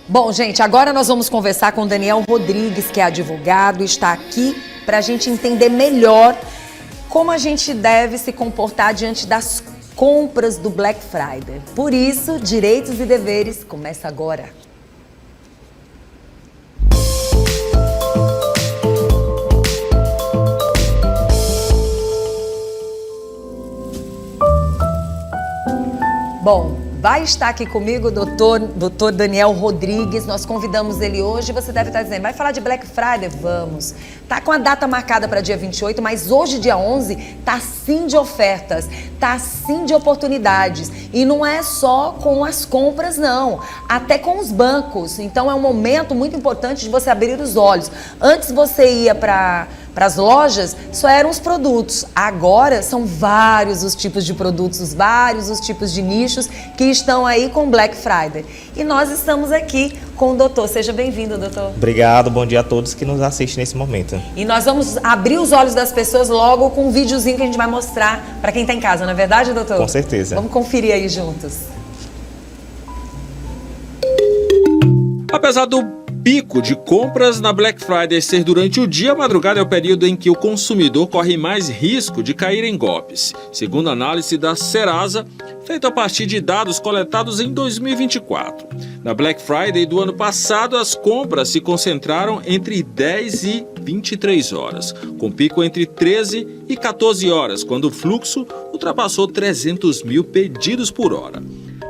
Bom, gente, agora nós vamos conversar com o Daniel Rodrigues, que é advogado e está aqui para a gente entender melhor como a gente deve se comportar diante das compras do Black Friday. Por isso, Direitos e Deveres começa agora. Bom, vai estar aqui comigo o doutor Daniel Rodrigues. Nós convidamos ele hoje. Você deve estar dizendo, vai falar de Black Friday? Vamos. Tá com a data marcada para dia 28, mas hoje, dia 11, tá sim de ofertas, tá sim de oportunidades. E não é só com as compras, não. Até com os bancos. Então é um momento muito importante de você abrir os olhos. Antes você ia para as lojas, só eram os produtos. Agora são vários os tipos de produtos, vários os tipos de nichos que estão aí com Black Friday. E nós estamos aqui com o doutor. Seja bem-vindo, doutor. Obrigado, bom dia a todos que nos assistem nesse momento. E nós vamos abrir os olhos das pessoas logo com um videozinho que a gente vai mostrar para quem está em casa, não é verdade, doutor? Com certeza. Vamos conferir aí juntos. Apesar do pico de compras na Black Friday ser durante o dia, a madrugada é o período em que o consumidor corre mais risco de cair em golpes, segundo a análise da Serasa, feita a partir de dados coletados em 2024. Na Black Friday do ano passado, as compras se concentraram entre 10 e 23 horas, com pico entre 13 e 14 horas, quando o fluxo ultrapassou 300 mil pedidos por hora.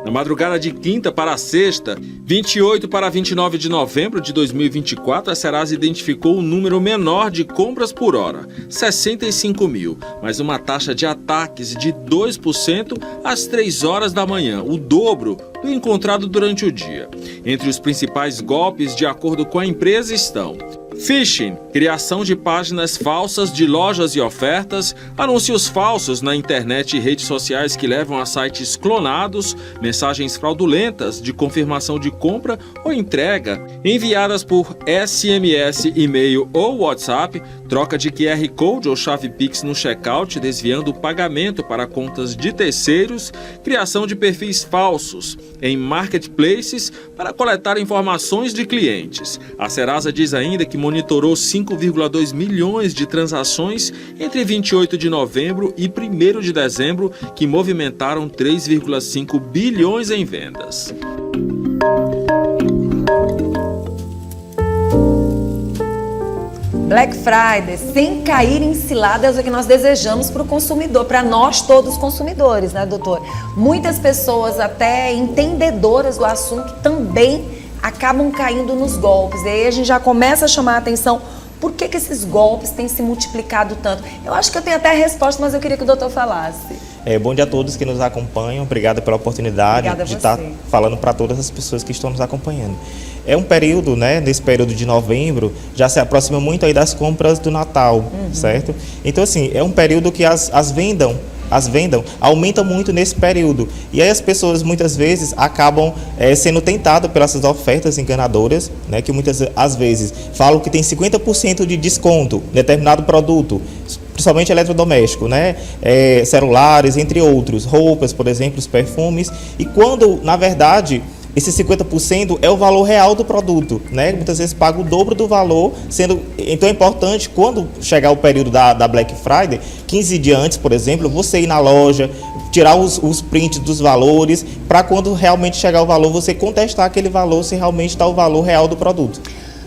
Na madrugada de quinta para sexta, 28 para 29 de novembro de 2024, a Serasa identificou um número menor de compras por hora, 65 mil, mas uma taxa de ataques de 2% às 3 horas da manhã, o dobro do encontrado durante o dia. Entre os principais golpes, de acordo com a empresa, estão phishing, criação de páginas falsas de lojas e ofertas, anúncios falsos na internet e redes sociais que levam a sites clonados, mensagens fraudulentas de confirmação de compra ou entrega, enviadas por SMS, e-mail ou WhatsApp, troca de QR Code ou chave Pix no checkout, desviando o pagamento para contas de terceiros, criação de perfis falsos em marketplaces para coletar informações de clientes. A Serasa diz ainda que monitorou 5,2 milhões de transações entre 28 de novembro e 1º de dezembro, que movimentaram 3,5 bilhões em vendas. Black Friday, sem cair em ciladas, é o que nós desejamos para o consumidor, para nós todos consumidores, né, doutor? Muitas pessoas, até entendedoras do assunto, também acabam caindo nos golpes. E aí a gente já começa a chamar a atenção. Por que esses golpes têm se multiplicado tanto? Eu acho que eu tenho até a resposta, mas eu queria que o doutor falasse. Bom dia a todos que nos acompanham. Obrigado pela oportunidade de estar falando para todas as pessoas que estão nos acompanhando. É um período, né? Nesse período de novembro, já se aproxima muito aí das compras do Natal, certo? Então, assim, é um período que as vendas aumentam muito nesse período. E aí as pessoas muitas vezes acabam sendo tentadas pelas ofertas enganadoras, né, que muitas às vezes falam que tem 50% de desconto em determinado produto, principalmente eletrodoméstico, né, celulares, entre outros, roupas, por exemplo, os perfumes, e quando, na verdade, esse 50% é o valor real do produto, né? Muitas vezes paga o dobro do valor, então é importante, quando chegar o período da Black Friday, 15 dias antes, por exemplo, você ir na loja, tirar os prints dos valores, para quando realmente chegar o valor, você contestar aquele valor, se realmente está o valor real do produto.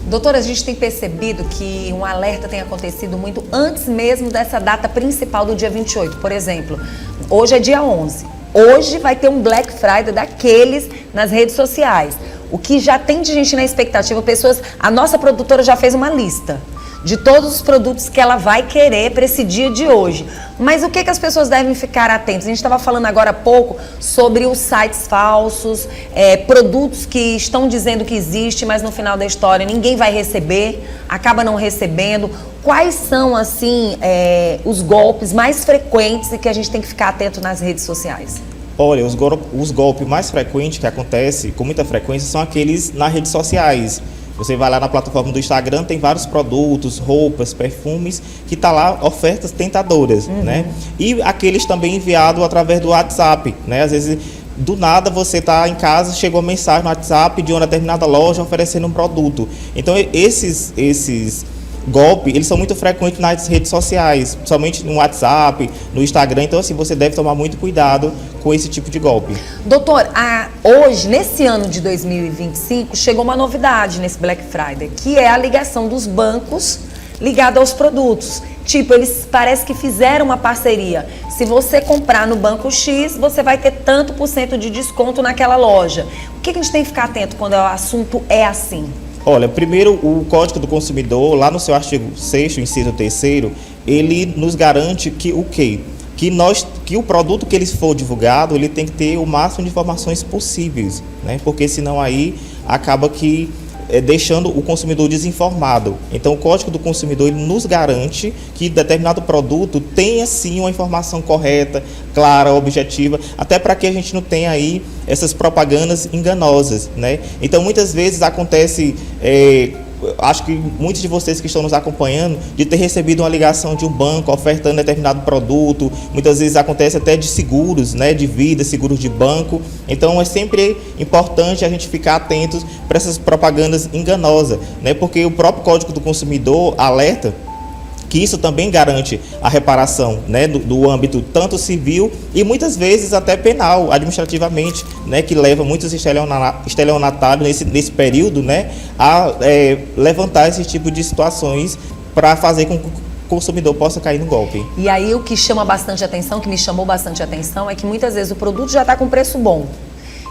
Doutora, a gente tem percebido que um alerta tem acontecido muito antes mesmo dessa data principal do dia 28. Por exemplo, hoje é dia 11. Hoje vai ter um Black Friday daqueles nas redes sociais. O que já tem de gente na expectativa, a nossa produtora já fez uma lista de todos os produtos que ela vai querer para esse dia de hoje. Mas o que as pessoas devem ficar atentas? A gente estava falando agora há pouco sobre os sites falsos, produtos que estão dizendo que existe, mas no final da história ninguém vai receber, acaba não recebendo. Quais são, assim, os golpes mais frequentes e que a gente tem que ficar atento nas redes sociais? Olha, os golpes mais frequentes que acontecem com muita frequência são aqueles nas redes sociais. Você vai lá na plataforma do Instagram, tem vários produtos, roupas, perfumes, que tá lá ofertas tentadoras, né? E aqueles também enviados através do WhatsApp, né? Às vezes do nada você está em casa, chegou uma mensagem no WhatsApp de uma determinada loja oferecendo um produto. Então, esses golpes, eles são muito frequentes nas redes sociais, somente no WhatsApp, no Instagram. Então, assim, você deve tomar muito cuidado com esse tipo de golpe. Doutor, hoje, nesse ano de 2025, chegou uma novidade nesse Black Friday, que é a ligação dos bancos ligada aos produtos. Tipo, eles parece que fizeram uma parceria. Se você comprar no banco X, você vai ter tanto por cento de desconto naquela loja. O que a gente tem que ficar atento quando o assunto é assim? Olha, primeiro, o Código do Consumidor, lá no seu artigo 6º, inciso 3º, ele nos garante que o quê? Que o produto que ele for divulgado, ele tem que ter o máximo de informações possíveis, né? Porque senão aí acaba que deixando o consumidor desinformado. Então, o Código do Consumidor ele nos garante que determinado produto tenha sim uma informação correta, clara, objetiva, até para que a gente não tenha aí essas propagandas enganosas, né? Então, muitas vezes acontece, acho que muitos de vocês que estão nos acompanhando, de ter recebido uma ligação de um banco ofertando determinado produto. Muitas vezes acontece até de seguros, né, de vida, seguros de banco. Então é sempre importante a gente ficar atentos para essas propagandas enganosas, né, porque o próprio Código do Consumidor alerta que isso também garante a reparação, né, do âmbito tanto civil e muitas vezes até penal, administrativamente, né, que leva muitos estelionatários nesse período, né, a levantar esse tipo de situações para fazer com que o consumidor possa cair no golpe. E aí o que chama bastante atenção, que me chamou bastante atenção, é que muitas vezes o produto já está com preço bom.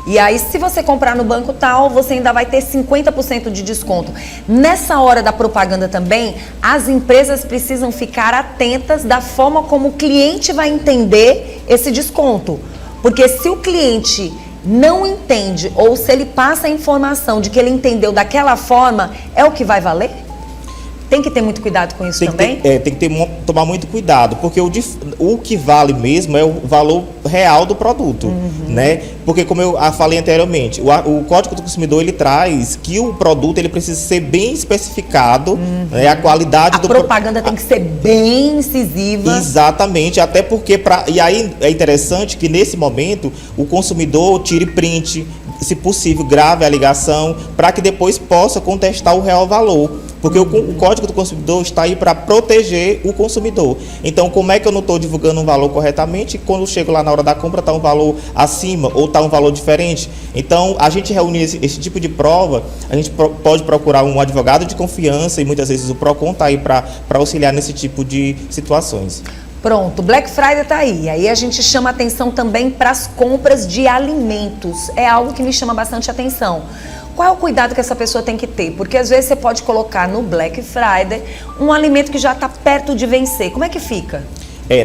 E aí, se você comprar no banco tal, você ainda vai ter 50% de desconto. Nessa hora da propaganda também, as empresas precisam ficar atentas da forma como o cliente vai entender esse desconto. Porque se o cliente não entende, ou se ele passa a informação de que ele entendeu daquela forma, é o que vai valer? Tem que ter muito cuidado com isso também? Tem que tomar muito cuidado, porque o que vale mesmo é o valor real do produto, né? Porque como eu falei anteriormente, o Código do Consumidor ele traz que o produto ele precisa ser bem especificado, né? A qualidade do propaganda tem que ser bem incisiva. Exatamente, até porque e aí é interessante que nesse momento o consumidor tire print, se possível grave a ligação, para que depois possa contestar o real valor. Porque o Código do Consumidor está aí para proteger o consumidor. Então, como é que eu não estou divulgando um valor corretamente e quando eu chego lá na hora da compra está um valor acima ou está um valor diferente? Então, a gente reunir esse tipo de prova, a gente pode procurar um advogado de confiança e muitas vezes o PROCON está aí para auxiliar nesse tipo de situações. Pronto, Black Friday está aí. Aí a gente chama atenção também para as compras de alimentos. É algo que me chama bastante atenção. Qual é o cuidado que essa pessoa tem que ter? Porque às vezes você pode colocar no Black Friday um alimento que já está perto de vencer. Como é que fica?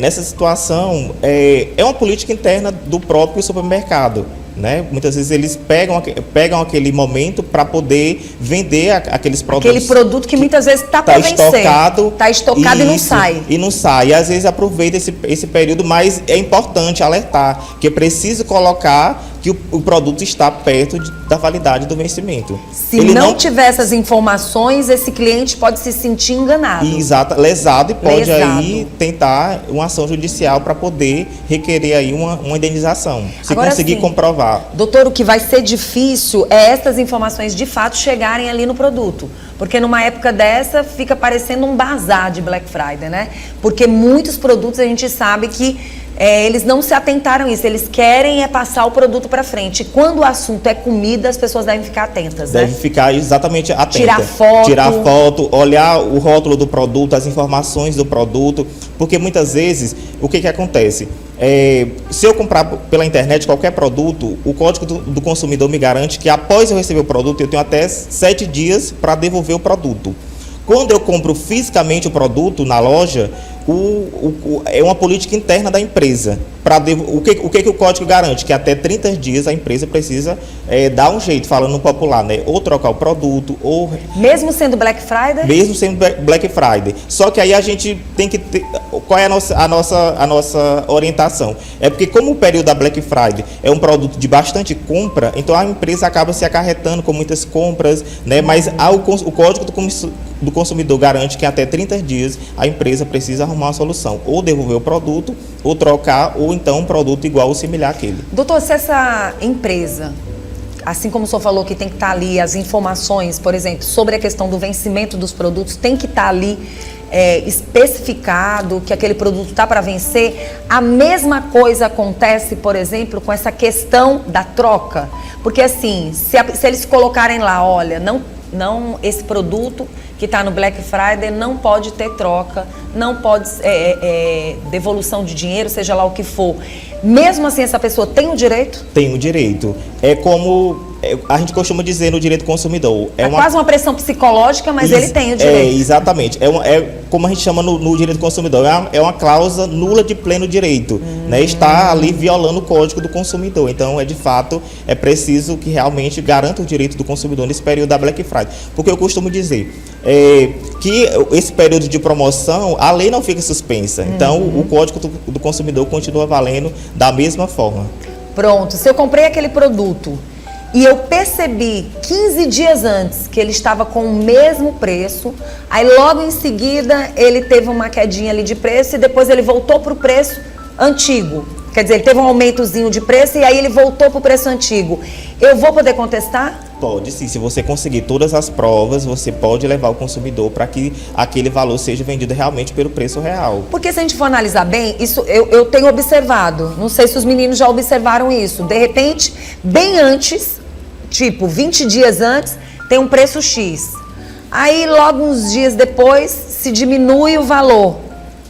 Nessa situação, é uma política interna do próprio supermercado, né? Muitas vezes eles pegam aquele momento para poder vender aqueles produtos. Aquele produto que muitas vezes está para vencer. Está estocado e não sai. E não sai. E às vezes aproveita esse período, mas é importante alertar que é preciso colocar que o produto está perto da validade do vencimento. Se ele não tiver essas informações, esse cliente pode se sentir enganado. Exato, lesado e pode aí tentar uma ação judicial para poder requerer aí uma indenização, se agora, conseguir comprovar. Doutor, o que vai ser difícil é essas informações de fato chegarem ali no produto. Porque numa época dessa fica parecendo um bazar de Black Friday, né? Porque muitos produtos a gente sabe que eles não se atentaram a isso, eles querem passar o produto para frente. E quando o assunto é comida, as pessoas devem ficar atentas, né? Devem ficar exatamente atentas. Tirar foto, olhar o rótulo do produto, as informações do produto, porque muitas vezes, o que acontece? Se eu comprar pela internet qualquer produto, o Código do Consumidor me garante que após eu receber o produto, eu tenho até 7 dias para devolver o produto. Quando eu compro fisicamente o produto na loja, é uma política interna da empresa. O que o código garante? Que até 30 dias a empresa precisa dar um jeito, falando no popular, né? Ou trocar o produto, ou... Mesmo sendo Black Friday? Mesmo sendo Black Friday. Só que aí a gente tem que ter... Qual é a nossa orientação? É porque como o período da Black Friday é um produto de bastante compra, então a empresa acaba se acarretando com muitas compras, né? Mas o Código do Consumidor garante que até 30 dias a empresa precisa arrumar uma solução, ou devolver o produto, ou trocar, ou então um produto igual ou similar àquele. Doutor, se essa empresa, assim como o senhor falou que tem que estar ali as informações, por exemplo, sobre a questão do vencimento dos produtos, tem que estar ali especificado que aquele produto está para vencer, a mesma coisa acontece, por exemplo, com essa questão da troca. Porque assim, se eles colocarem lá, olha, não esse produto que está no Black Friday não pode ter troca, não pode devolução de dinheiro, seja lá o que for. Mesmo assim, essa pessoa tem o direito? Tem o direito. É como a gente costuma dizer no direito do consumidor. Quase uma pressão psicológica, mas ele tem o direito. Exatamente. É como a gente chama no direito do consumidor. É uma cláusula nula de pleno direito. Né? Está ali violando o Código do Consumidor. Então, de fato, é preciso que realmente garanta o direito do consumidor nesse período da Black Friday. Porque eu costumo dizer que esse período de promoção, a lei não fica suspensa. Então, o Código do Consumidor continua valendo da mesma forma. Pronto. Se eu comprei aquele produto e eu percebi 15 dias antes que ele estava com o mesmo preço, aí logo em seguida ele teve uma quedinha ali de preço e depois ele voltou para o preço antigo. Quer dizer, ele teve um aumentozinho de preço e aí ele voltou para o preço antigo. Eu vou poder contestar? Pode sim. Se você conseguir todas as provas, você pode levar o consumidor para que aquele valor seja vendido realmente pelo preço real. Porque se a gente for analisar bem, isso eu tenho observado. Não sei se os meninos já observaram isso. De repente, bem antes, tipo 20 dias antes, tem um preço X. Aí logo uns dias depois se diminui o valor.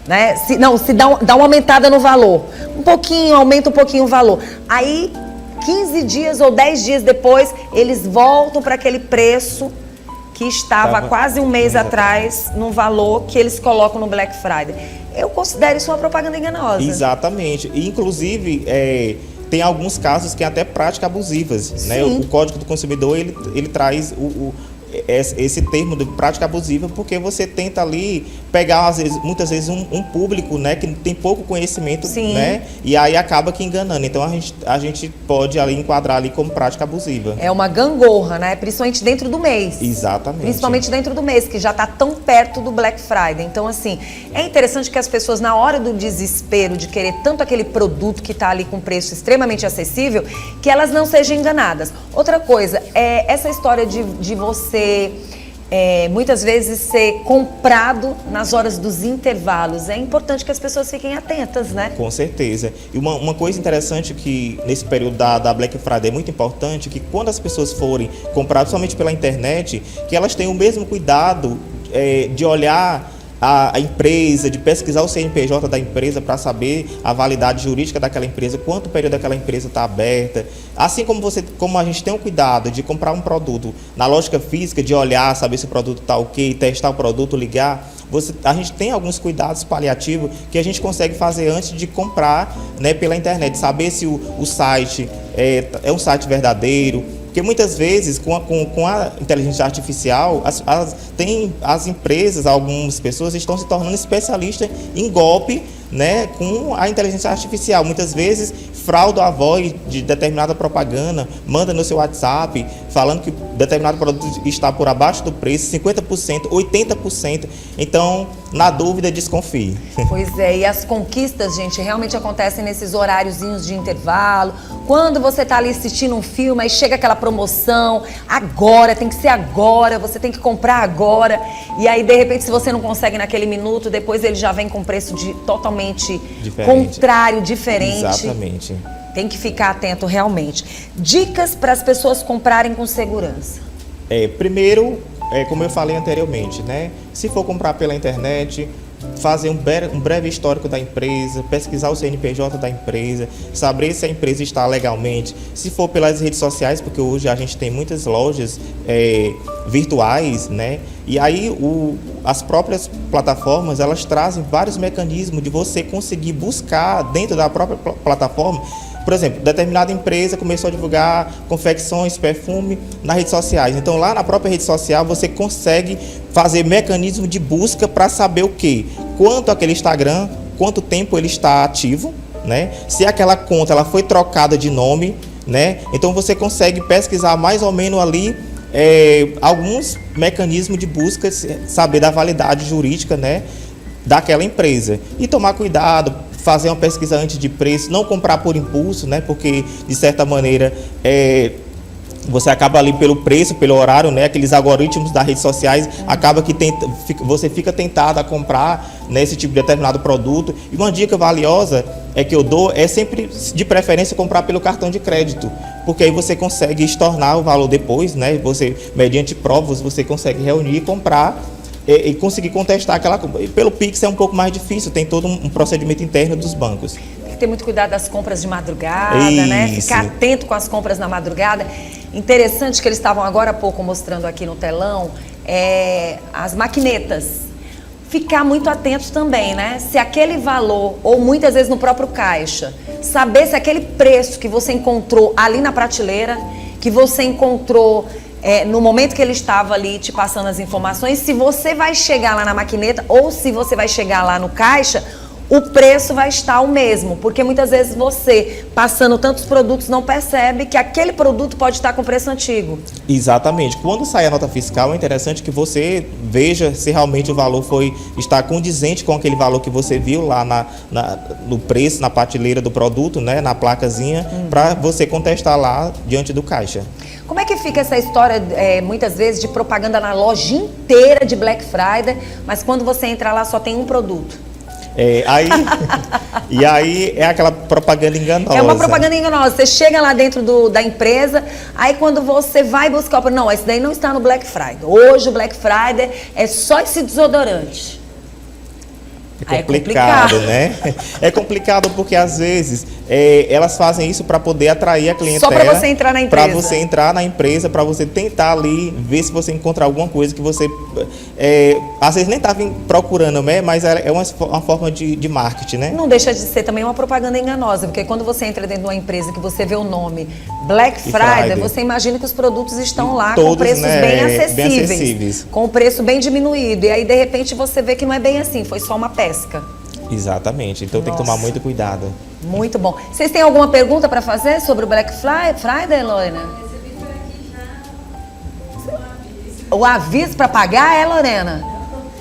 Né? Se dá uma aumentada no valor. Um pouquinho, aumenta um pouquinho o valor. Aí 15 dias ou 10 dias depois, eles voltam para aquele preço que estava quase um mês atrás, no valor que eles colocam no Black Friday. Eu considero isso uma propaganda enganosa. Exatamente. E, inclusive, tem alguns casos que é até práticas abusivas. Né? O Código do Consumidor, ele traz esse termo de prática abusiva, porque você tenta ali pegar, muitas vezes, um público, né, que tem pouco conhecimento, né, e aí acaba que enganando. Então, a gente pode ali enquadrar ali como prática abusiva. É uma gangorra, né, principalmente dentro do mês. Exatamente. Principalmente dentro do mês, que já está tão perto do Black Friday. Então, assim, é interessante que as pessoas, na hora do desespero de querer tanto aquele produto que está ali com preço extremamente acessível, que elas não sejam enganadas. Outra coisa, essa história de você muitas vezes ser comprado nas horas dos intervalos. É importante que as pessoas fiquem atentas, né? Com certeza. E uma coisa interessante que nesse período da Black Friday é muito importante, que quando as pessoas forem comprar somente pela internet, que elas tenham o mesmo cuidado de olhar a empresa, de pesquisar o CNPJ da empresa para saber a validade jurídica daquela empresa, quanto período aquela empresa está aberta. Assim como a gente tem o cuidado de comprar um produto na lógica física, de olhar, saber se o produto está ok, testar o produto, ligar, a gente tem alguns cuidados paliativos que a gente consegue fazer antes de comprar, né, pela internet, saber se o site é um site verdadeiro. Porque muitas vezes, com a inteligência artificial, as empresas, algumas pessoas estão se tornando especialistas em golpe, né, com a inteligência artificial. Muitas vezes, frauda a voz de determinada propaganda, manda no seu WhatsApp, falando que determinado produto está por abaixo do preço, 50%, 80%. Então, na dúvida, desconfie. Pois é, e as conquistas, gente, realmente acontecem nesses horáriozinhos de intervalo. Quando você está ali assistindo um filme, aí chega aquela promoção, agora, tem que ser agora, você tem que comprar agora. E aí, de repente, se você não consegue naquele minuto, depois ele já vem com preço totalmente contrário, diferente. Exatamente. Tem que ficar atento realmente. Dicas para as pessoas comprarem com segurança. Primeiro, como eu falei anteriormente, né? Se for comprar pela internet, fazer um breve histórico da empresa, pesquisar o CNPJ da empresa, saber se a empresa está legalmente. Se for pelas redes sociais, porque hoje a gente tem muitas lojas virtuais, né? E aí as próprias plataformas, elas trazem vários mecanismos de você conseguir buscar dentro da própria plataforma. Por exemplo, determinada empresa começou a divulgar confecções, perfume nas redes sociais. Então, lá na própria rede social, você consegue fazer mecanismo de busca para saber o quê? Quanto aquele Instagram, quanto tempo ele está ativo, né? Se aquela conta ela foi trocada de nome, né? Então, você consegue pesquisar mais ou menos ali alguns mecanismos de busca, saber da validade jurídica, né, daquela empresa. E tomar cuidado, fazer uma pesquisa antes de preço, não comprar por impulso, né? Porque, de certa maneira, você acaba ali pelo preço, pelo horário, né? Aqueles algoritmos das redes sociais, acaba que você fica tentado a comprar, né, esse tipo de determinado produto. E uma dica valiosa que eu dou é sempre, de preferência, comprar pelo cartão de crédito, porque aí você consegue estornar o valor depois, né? Você, mediante provas, você consegue reunir e comprar e conseguir contestar aquela compra. Pelo Pix é um pouco mais difícil, tem todo um procedimento interno dos bancos. Tem que ter muito cuidado das compras de madrugada, né? Ficar atento com as compras na madrugada. Interessante que eles estavam agora há pouco mostrando aqui no telão as maquinetas. Ficar muito atento também, né? Se aquele valor, ou muitas vezes no próprio caixa, saber se aquele preço que você encontrou ali na prateleira, que você encontrou no momento que ele estava ali te passando as informações, se você vai chegar lá na maquineta ou se você vai chegar lá no caixa, o preço vai estar o mesmo, porque muitas vezes você, passando tantos produtos, não percebe que aquele produto pode estar com preço antigo. Exatamente. Quando sai a nota fiscal, é interessante que você veja se realmente o valor está condizente com aquele valor que você viu lá no preço, na prateleira do produto, né, na placazinha, para você contestar lá diante do caixa. Como é que fica essa história, muitas vezes, de propaganda na loja inteira de Black Friday, mas quando você entra lá só tem um produto? E aí é aquela propaganda enganosa. É uma propaganda enganosa. Você chega lá dentro da empresa, aí quando você vai buscar não, esse daí não está no Black Friday. Hoje o Black Friday é só esse desodorante. É complicado, né? É complicado porque às vezes elas fazem isso para poder atrair a clientela. Só para você entrar na empresa. Para você entrar na empresa, para você tentar ali ver se você encontrar alguma coisa que você às vezes nem estava procurando, né? Mas é uma forma de marketing, né? Não deixa de ser também uma propaganda enganosa, porque quando você entra dentro de uma empresa que você vê o nome Black Friday, você imagina que os produtos estão lá com preços, né, bem acessíveis, com o preço bem diminuído. E aí, de repente, você vê que não é bem assim, foi só uma pesca. Exatamente, então tem que tomar muito cuidado. Muito bom. Vocês têm alguma pergunta para fazer sobre o Black Friday, Lorena? Recebi por aqui já o aviso para pagar, Lorena?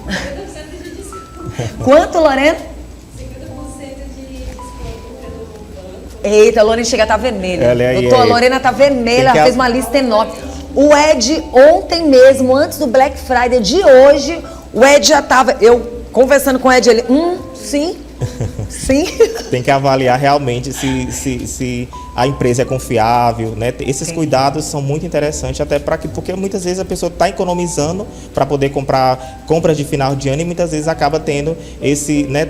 50% de desconto. Quanto, Lorena? 50% de desconto pelo banco. Eita, a Lorena chega a estar vermelha. A Lorena está vermelha, ela fez uma lista enorme. O Ed, ontem mesmo, antes do Black Friday de hoje, o Ed já estava... Eu conversando com o Ed, ele... Sim. Sim. Tem que avaliar realmente se a empresa é confiável, né? Esses cuidados são muito interessantes, até porque muitas vezes a pessoa está economizando para poder comprar compras de final de ano e muitas vezes acaba tendo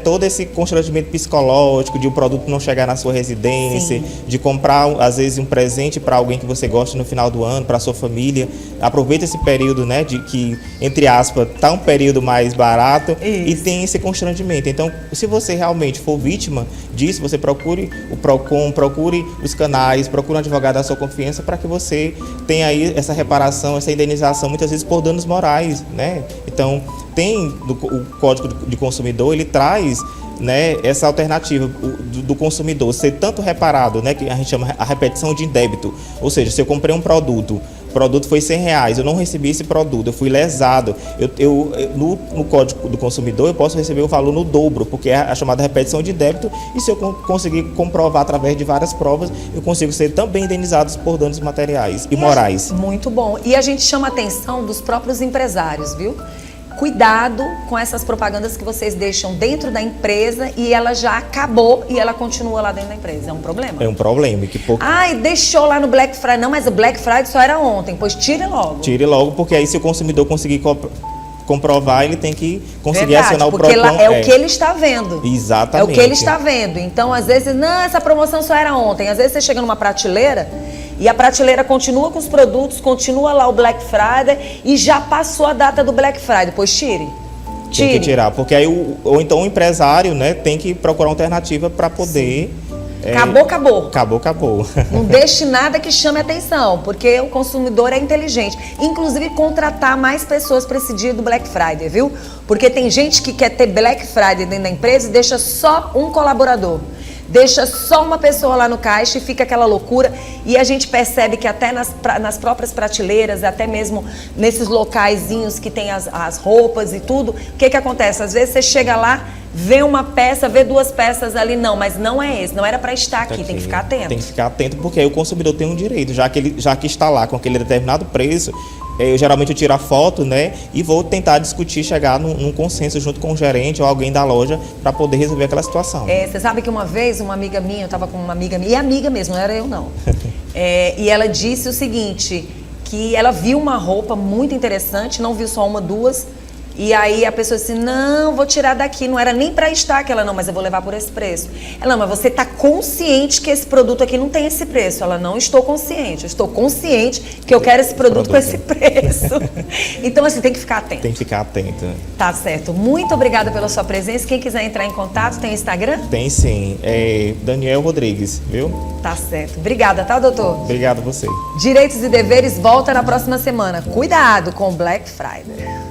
todo esse constrangimento psicológico de o produto não chegar na sua residência, de comprar às vezes um presente para alguém que você gosta no final do ano, para a sua família. Aproveita esse período, né, de que, entre aspas, está um período mais barato e tem esse constrangimento. Então, se você realmente for vítima disso, você procure o Procon, procure os canais, procure um advogado da sua confiança para que você tenha aí essa reparação, essa indenização, muitas vezes por danos morais, né? Então, o Código de Consumidor, ele traz, né, essa alternativa do consumidor ser tanto reparado, né, que a gente chama a repetição de débito, ou seja, se eu comprei um produto, o produto foi R$100, eu não recebi esse produto, eu fui lesado. No Código do Consumidor eu posso receber o valor no dobro, porque é a chamada repetição de débito, e se eu conseguir comprovar através de várias provas, eu consigo ser também indenizados por danos materiais e morais. Muito bom. E a gente chama a atenção dos próprios empresários, viu? Cuidado com essas propagandas que vocês deixam dentro da empresa e ela já acabou e ela continua lá dentro da empresa. É um problema? É um problema. Ai, deixou lá no Black Friday. Não, mas o Black Friday só era ontem. Pois tire logo. Tire logo, porque aí se o consumidor conseguir comprovar, ele tem que conseguir acionar o Procon. Porque é o que ele está vendo. Exatamente. É o que ele está vendo. Então, às vezes, não, essa promoção só era ontem. Às vezes você chega numa prateleira e a prateleira continua com os produtos, continua lá o Black Friday e já passou a data do Black Friday. Pois tire. Tem que tirar, porque aí ou então o empresário, né, tem que procurar uma alternativa para poder... Acabou. Não deixe nada que chame atenção, porque o consumidor é inteligente. Inclusive, contratar mais pessoas para esse dia do Black Friday, viu? Porque tem gente que quer ter Black Friday dentro da empresa e deixa só um colaborador. deixa só uma pessoa lá no caixa e fica aquela loucura. E a gente percebe que até nas próprias prateleiras, até mesmo nesses locaizinhos que tem as roupas e tudo, o que acontece? Às vezes você chega lá, vê uma peça, vê duas peças ali, não, mas não é esse, não era para estar aqui, tem que ficar atento. Tem que ficar atento, porque aí o consumidor tem um direito, já que está lá com aquele determinado preço, eu geralmente tiro a foto, né, e vou tentar discutir, chegar num consenso junto com o gerente ou alguém da loja para poder resolver aquela situação. Você sabe que uma vez uma amiga minha, eu estava com uma amiga minha, e amiga mesmo, não era eu não, e ela disse o seguinte, que ela viu uma roupa muito interessante, não viu só uma, duas. E aí a pessoa disse, não, vou tirar daqui, não era nem para estar aquela, não, mas eu vou levar por esse preço. Ela, não, mas você está consciente que esse produto aqui não tem esse preço? Ela, não estou consciente, eu estou consciente que eu quero esse produto com esse preço. Então, assim, tem que ficar atento. Tem que ficar atento. Tá certo. Muito obrigada pela sua presença. Quem quiser entrar em contato, tem Instagram? Tem sim, Daniel Rodrigues, viu? Tá certo. Obrigada, tá, doutor? Obrigado a você. Direitos e Deveres volta na próxima semana. Cuidado com o Black Friday.